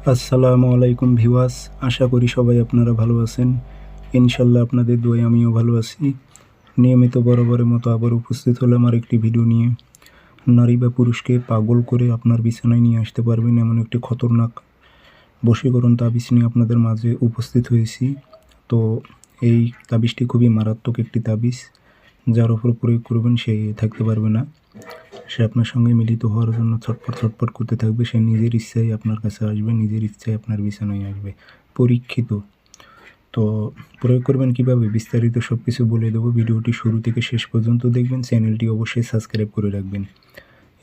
আসসালামু আলাইকুম ভিউয়ার্স, আশা করি সবাই আপনারা ভালো আছেন। ইনশাল্লাহ আপনাদের দোয়ায় আমিও ভালো আছি। নিয়মিত বরাবরের মতো আবার উপস্থিত হলাম আর একটি ভিডিও নিয়ে। নারী বা পুরুষকে পাগল করে আপনার বিছানায় নিয়ে আসতে পারবেন এমন একটি খতরনাক বশীকরণ তাবিজ নিয়ে আপনাদের মাঝে উপস্থিত হয়েছি। তো এই তাবিজটি খুবই মারাত্মক একটি তাবিজ, যার ওপর প্রয়োগ করবেন সে থাকতে পারবে না। সে আপনার সঙ্গে মিলিত হওয়ার জন্য ছটফট ছটফট করতে থাকবে। সে নিজের ইচ্ছায় আপনার কাছে আসবে, নিজের ইচ্ছায় আপনার বিছানায় আসবে। পরীক্ষিত। তো প্রয়োগ করবেন কীভাবে বিস্তারিত সব কিছু বলে দেবো। ভিডিওটি শুরু থেকে শেষ পর্যন্ত দেখবেন। চ্যানেলটি অবশ্যই সাবস্ক্রাইব করে রাখবেন।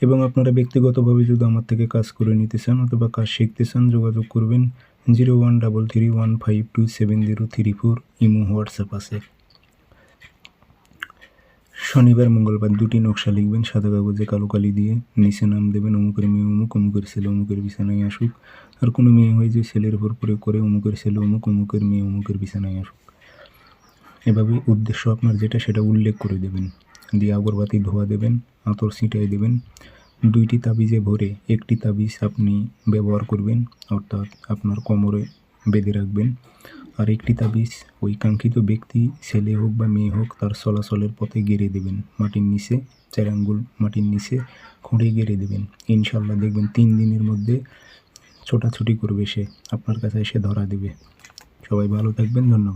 এবং আপনারা ব্যক্তিগতভাবে যদি আমার থেকে কাজ করে নিতে চান অথবা কাজ শিখতে চান, যোগাযোগ করবেন 0133152703 ইমো, হোয়াটসঅ্যাপ আছে। শনিবার মঙ্গলবার দুটি নকশা লিখবেন সাদা কাগজে কালো কালি দিয়ে। নিচে নাম দেবেন অমুকের মেয়ে অমুক, অমুকের ছেলে অমুকের বিছানায় আসুক। আর কোনো মেয়ে হয়ে যে ছেলের উপর প্রয়োগ করে অমুকের ছেলে অমুক, অমুকের মেয়ে অমুকের বিছানায় আসুক। এভাবে উদ্দেশ্য আপনার যেটা সেটা উল্লেখ করে দেবেন, দিয়ে আগরবাতি ধোয়া দেবেন, আতর ছিটাই দেবেন। দুইটি তাবিজে ভরে একটি তাবিজ আপনি ব্যবহার করবেন, অর্থাৎ আপনার কোমরে বেঁধে রাখবেন। আর একটি তাবিজ ওই কাঙ্ক্ষিত ব্যক্তি, ছেলে হোক বা মেয়ে হোক, তার চলাচলের পথে গেড়ে দেবেন মাটির নিচে, 4 আঙ্গুল মাটির নিচে খুঁড়ে গেড়ে দেবেন। ইনশাল্লাহ দেখবেন 3 দিনের মধ্যে ছোটাছুটি করবে, সে আপনার কাছে এসে ধরা দেবে। সবাই ভালো থাকবেন, ধন্যবাদ।